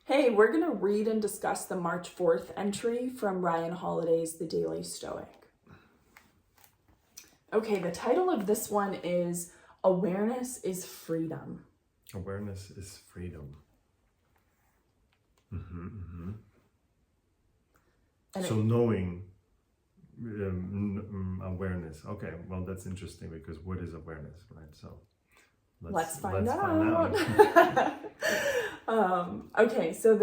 Hey, we're going to read and discuss the March 4th entry from Ryan Holiday's The Daily Stoic. Okay, the title of this one is Awareness is Freedom. Awareness is freedom. So knowing, awareness. Okay, well, that's interesting because what is awareness, right? So let's find out. Okay, so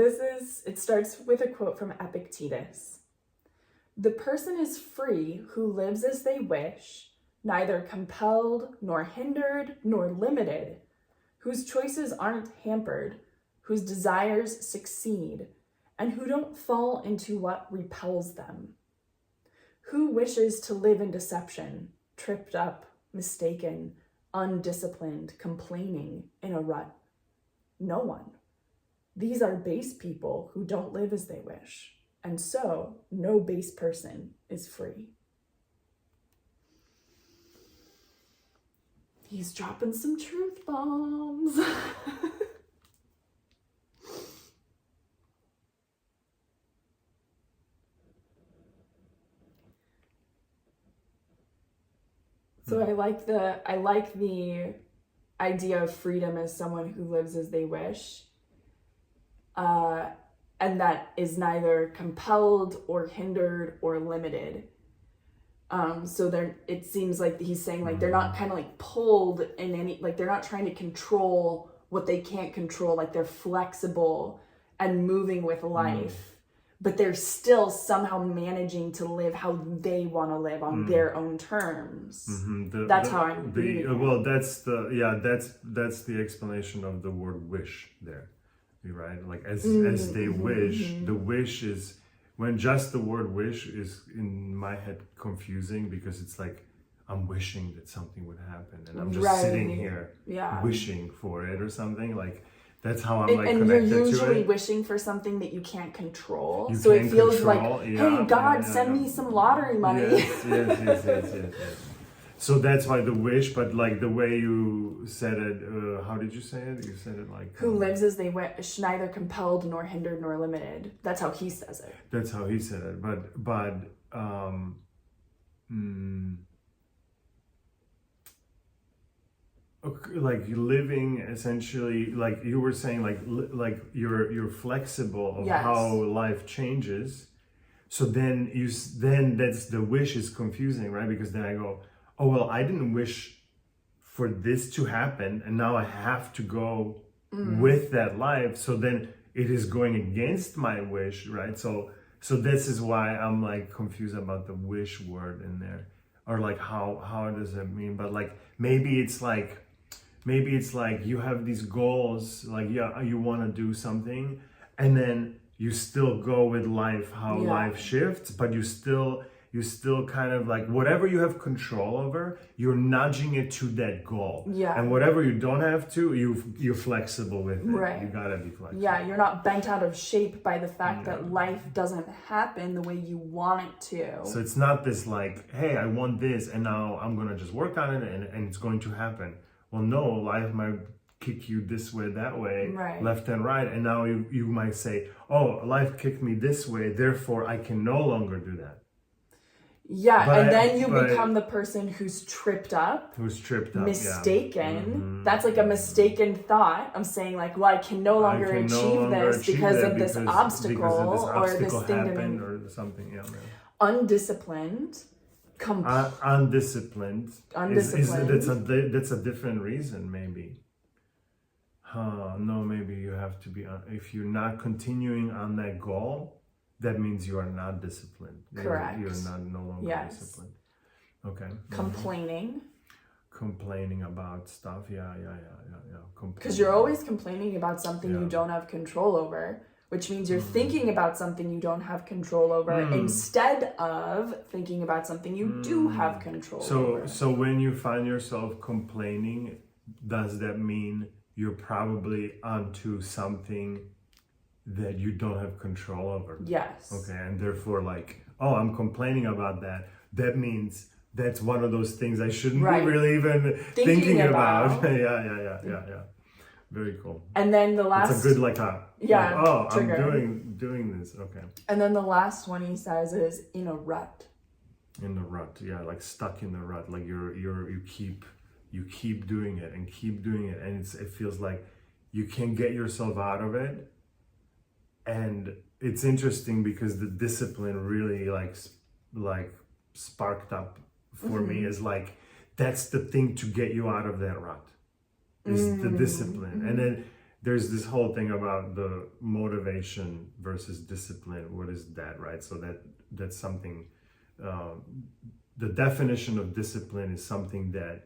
it starts with a quote from Epictetus. The person is free who lives as they wish, neither compelled, nor hindered, nor limited, whose choices aren't hampered, whose desires succeed, and who don't fall into what repels them. Who wishes to live in deception, tripped up, mistaken, undisciplined, complaining, in a rut? No one. These are base people who don't live as they wish, and so no base person is free. He's dropping some truth bombs. So I like the idea of freedom as someone who lives as they wish, and that is neither compelled or hindered or limited. So it seems like he's saying like they're not kind of like pulled in any, like they're not trying to control what they can't control, like they're flexible and moving with life, but they're still somehow managing to live how they want to live on their own terms. That's how I'm reading it. Well, that's the explanation of the word wish there, right? Like as they wish, the wish is, when just the word wish is in my head confusing because it's like I'm wishing that something would happen and I'm just sitting here wishing for it or something. Like that's how I'm connected to it. And you're usually wishing for something that you can't control. It feels like, hey, God, send me some lottery money. Yes. So that's why the wish, but like the way you said it, how did you say it? You said it like... Who lives as they wish, neither compelled nor hindered nor limited. That's how he says it. That's how he said it. But like living essentially, like you were saying, like you're flexible of how life changes. So then that's the wish is confusing, right? Because then I go, oh, well, I didn't wish for this to happen, and now I have to go with that life. So then it is going against my wish, right? So this is why I'm like confused about the wish word in there, or like how does it mean? But like maybe it's like you have these goals, like you want to do something, and then you still go with life, how life shifts, but you still kind of like whatever you have control over, you're nudging it to that goal. Yeah. And whatever you don't have to, you're flexible with it. Right. You gotta be flexible. Yeah, you're not bent out of shape by the fact that life doesn't happen the way you want it to. So it's not this like, hey, I want this and now I'm gonna just work on it and it's going to happen. Well, no, life might kick you this way, that way, left and right. And now you might say, oh, life kicked me this way, therefore I can no longer do that. Yeah, then you become the person who's tripped up, mistaken. Yeah. That's like a mistaken thought. I'm saying like, well, I can no longer achieve this because of this obstacle or this thing to me. Or something, Undisciplined. Undisciplined. That's a different reason, maybe. No, maybe you have to be, if you're not continuing on that goal, that means you are not disciplined. Correct. You're no longer disciplined. Okay. Complaining about stuff. Yeah. Because you're always complaining about something you don't have control over, which means you're thinking about something you don't have control over instead of thinking about something you do have control over. So when you find yourself complaining, does that mean you're probably onto something that you don't have control over? Yes. Okay, and therefore like, oh, I'm complaining about that. That means that's one of those things I shouldn't be really even thinking about. Yeah. Very cool. And then the last... It's a good trigger. I'm doing this. Okay. And then the last one he says is in a rut. In the rut, yeah, like stuck in the rut. Like you keep doing it and keep doing it, and it feels like you can't get yourself out of it. And it's interesting because the discipline really like sparked up for me is like, that's the thing to get you out of that rut, is the discipline. And then there's this whole thing about the motivation versus discipline. What is that, right? So that's something, the definition of discipline is something that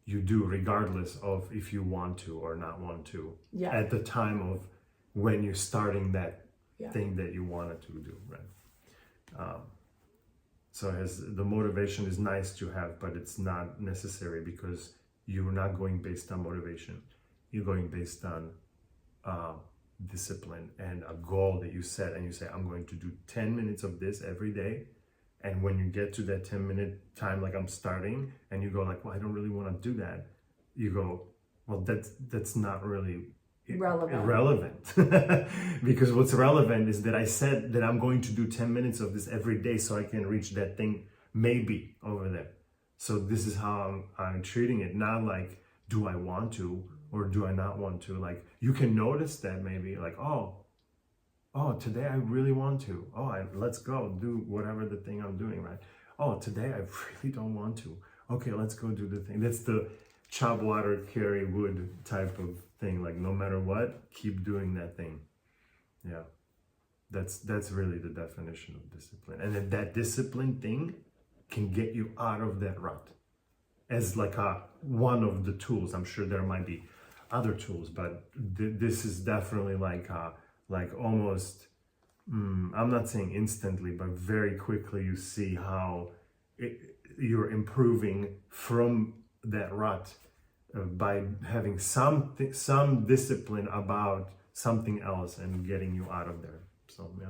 you do regardless of if you want to or not want to, at the time of when you're starting that thing that you wanted to do, right? So the motivation is nice to have, but it's not necessary, because you're not going based on motivation. You're going based on discipline and a goal that you set, and you say, I'm going to do 10 minutes of this every day. And when you get to that 10-minute time, like I'm starting, and you go like, well, I don't really want to do that. You go, well, that's not really irrelevant. Because what's relevant is that I said that I'm going to do 10 minutes of this every day so I can reach that thing maybe over there. So this is how I'm treating it. Not like, do I want to or do I not want to? Like, you can notice that maybe like, oh, today I really want to. Let's go do whatever the thing I'm doing, right? Oh, today I really don't want to. Okay, let's go do the thing. That's the chop water, carry wood type of thing. Like, no matter what, keep doing that thing. Yeah, that's really the definition of discipline. And then that discipline thing can get you out of that rut as like one of the tools. I'm sure there might be other tools, but this is definitely like almost, I'm not saying instantly, but very quickly you see how you're improving from that rut by having some discipline about something else and getting you out of there. So yeah.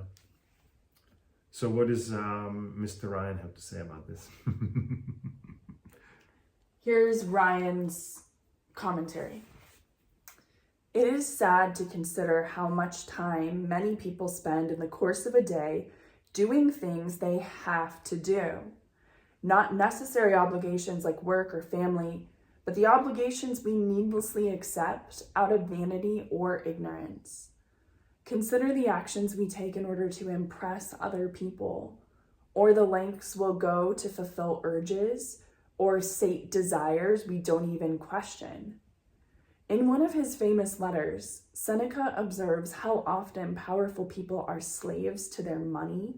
So what does Mr. Ryan have to say about this? Here's Ryan's commentary. It is sad to consider how much time many people spend in the course of a day doing things they have to do. Not necessary obligations like work or family, but the obligations we needlessly accept out of vanity or ignorance. Consider the actions we take in order to impress other people, or the lengths we'll go to fulfill urges or sate desires we don't even question. In one of his famous letters, Seneca observes how often powerful people are slaves to their money,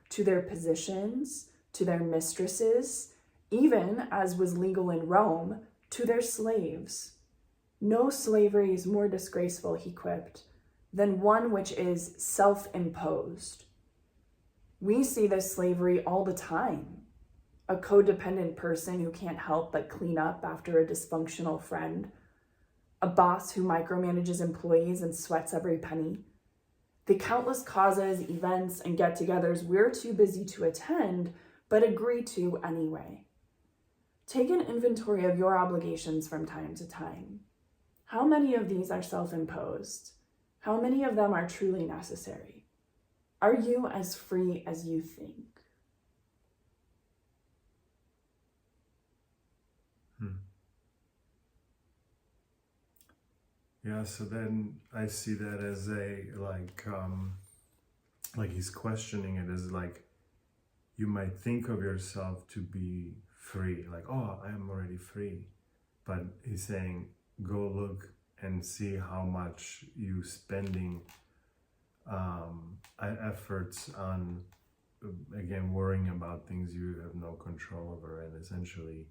to their positions, to their mistresses, even, as was legal in Rome, to their slaves. No slavery is more disgraceful, he quipped, than one which is self-imposed. We see this slavery all the time. A codependent person who can't help but clean up after a dysfunctional friend, a boss who micromanages employees and sweats every penny, the countless causes, events, and get-togethers we're too busy to attend, but agree to anyway. Take an inventory of your obligations from time to time. How many of these are self-imposed? How many of them are truly necessary? Are you as free as you think? Yeah, so then I see that as like he's questioning it as like, you might think of yourself to be free, like, oh, I am already free. But he's saying, go look and see how much you spending efforts on, again, worrying about things you have no control over. And essentially,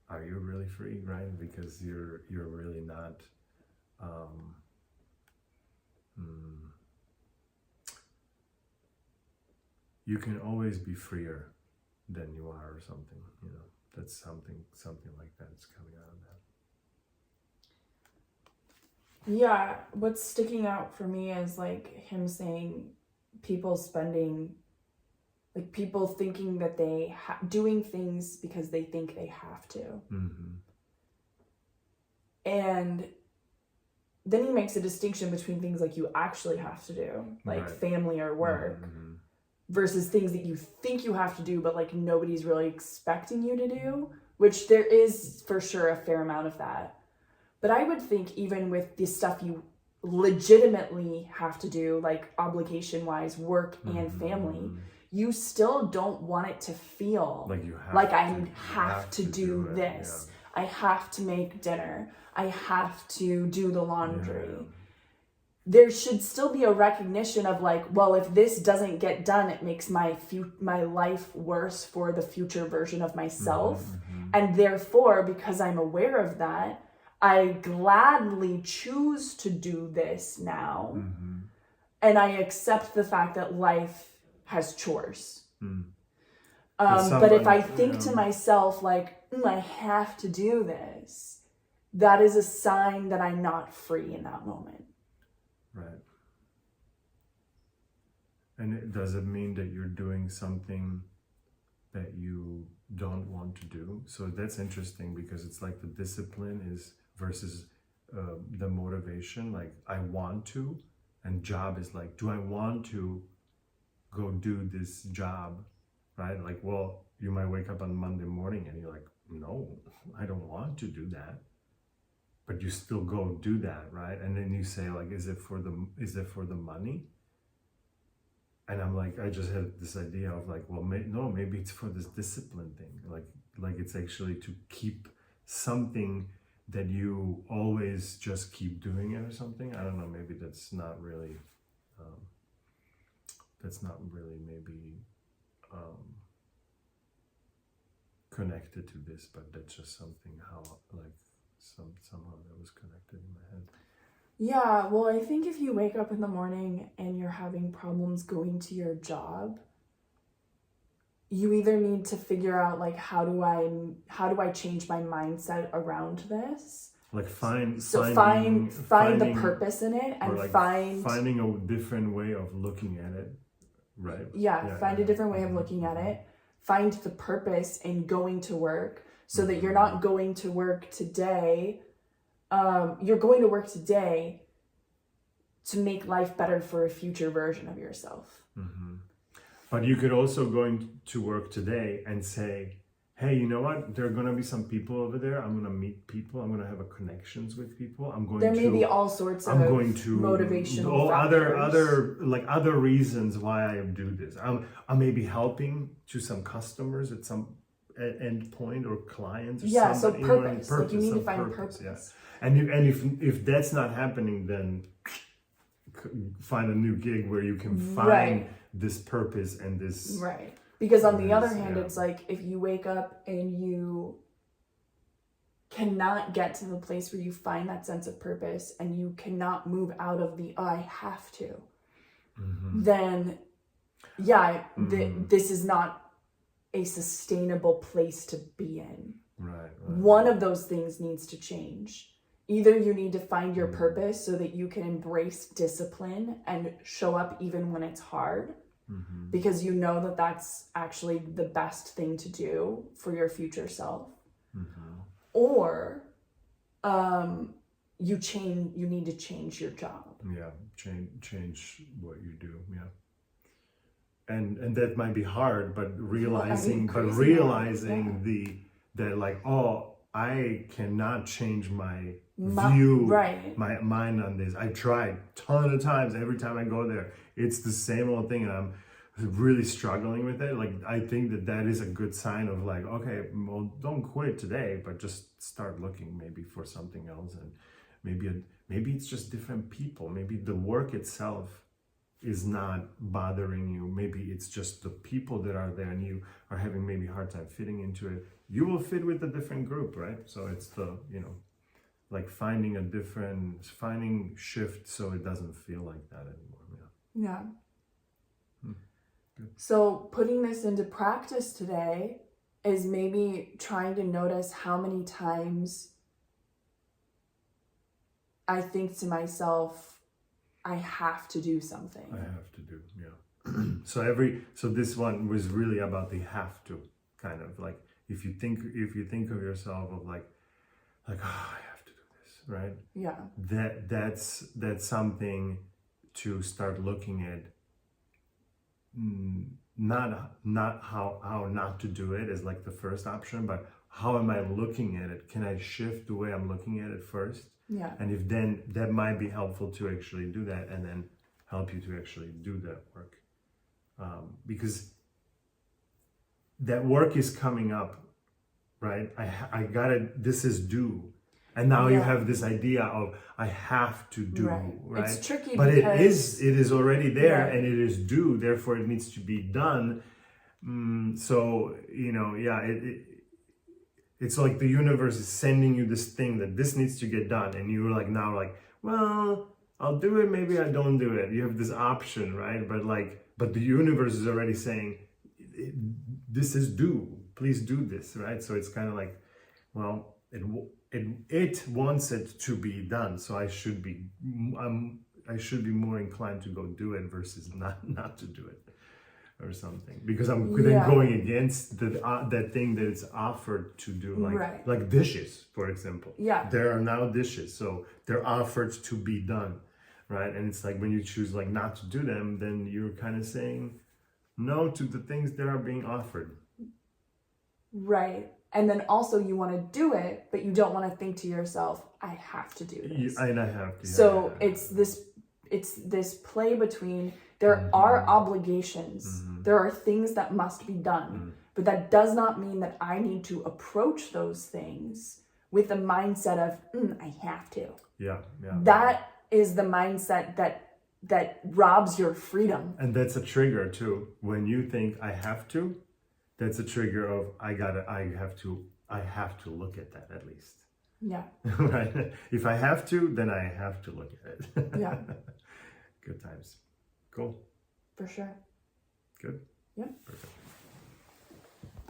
are you really free, right? Because you're really not. You can always be freer than you are, or something, that's something like that is coming out of that. Yeah, what's sticking out for me is like him saying people thinking that they doing things because they think they have to. Mm-hmm. And then he makes a distinction between things like you actually have to do, like family or work, versus things that you think you have to do, but like nobody's really expecting you to do, which there is for sure a fair amount of that. But I would think even with the stuff you legitimately have to do, like obligation-wise, work and family, you still don't want it to feel like you have like to, I have to do this. Yeah. I have to make dinner. I have to do the laundry. Yeah. There should still be a recognition of like, well, if this doesn't get done, it makes my life worse for the future version of myself. And therefore, because I'm aware of that, I gladly choose to do this now. And I accept the fact that life has chores. But if I think to myself like, I have to do this, that is a sign that I'm not free in that moment. Right. And does it mean that you're doing something that you don't want to do? So that's interesting, because it's like the discipline is versus the motivation. Like I want to, and job is like, do I want to go do this job? Right? Like, well, you might wake up on Monday morning and you're like, no, I don't want to do that. But you still go do that, right? And then you say like, is it for the money? And I'm like, I just had this idea of like, well, no, maybe it's for this discipline thing. Like it's actually to keep something that you always just keep doing it or something. I don't know. Maybe that's not really maybe connected to this, but that's just something how like somehow that was connected in my head. Yeah, well, I think if you wake up in the morning and you're having problems going to your job, you either need to figure out like how do I change my mindset around this? Like find the purpose in it, and like finding a different way of looking at it, right? Find a different way of looking at it. Find the purpose in going to work, so that you're not going to work today. You're going to work today to make life better for a future version of yourself. But you could also go to work today and say, hey, you know what? There are going to be some people over there. I'm going to meet people. I'm going to have connections with people. There may be all sorts of motivational factors. other reasons why I do this. I may be helping to some customers at some end point, or clients. Or so purpose. Like you need to find purpose. Yeah. And if that's not happening, then find a new gig where you can find this purpose and this. Right. Because on the other hand, it's like if you wake up and you cannot get to the place where you find that sense of purpose, and you cannot move out of the I have to, then this is not a sustainable place to be in. Right. One of those things needs to change. Either you need to find your purpose so that you can embrace discipline and show up even when it's hard, because you know that that's actually the best thing to do for your future self. Or you need to change your job. Yeah, change what you do. Yeah. And that might be hard, but realizing that like, oh, I cannot change my view, my mind on this. I tried a ton of times. Every time I go there, it's the same old thing, and I'm really struggling with it. Like, I think that is a good sign of like, okay, well, don't quit today, but just start looking maybe for something else. And maybe it's just different people. Maybe the work itself is not bothering you. Maybe it's just the people that are there, and you are having maybe a hard time fitting into it. You will fit with a different group, right? So it's the, like finding shift so it doesn't feel like that anymore. Yeah. So putting this into practice today is maybe trying to notice how many times I think to myself, I have to do something. I have to do, So this one was really about the have to, kind of like, if you think of yourself of like, oh, I have to do this. right? Yeah. That's something to start looking at. Not how not to do it is like the first option, but how am I looking at it? Can I shift the way I'm looking at it first? Yeah. And if then that might be helpful to actually do that, and then help you to actually do that work, because that work is coming up, right? I gotta. This is due. And now you have this idea of I have to do, right? It's tricky, but because it is already there, and it is due. Therefore, it needs to be done. So it's like the universe is sending you this thing that this needs to get done, and you're like now like, well, I'll do it. Maybe I don't do it. You have this option, right? But the universe is already saying, this is due. Please do this, right? So it's kind of like, well, it wants it to be done, so I should be more inclined to go do it versus not to do it or something, because I'm then going against that thing that it's offered to do, like dishes, for example. There are now dishes, so they're offered to be done, right? And it's like when you choose like not to do them, then you're kind of saying no to the things that are being offered, right? And then also you want to do it, but you don't want to think to yourself, I have to do this. And I have to. So it's this play between, there are obligations, there are things that must be done, but that does not mean that I need to approach those things with the mindset of, I have to. That is the mindset that robs your freedom. And that's a trigger too. When you think I have to, that's a trigger of I have to look at that at least. Yeah. Right. If I have to, then I have to look at it. Yeah. Good times. Cool. For sure. Good. Yeah. Perfect.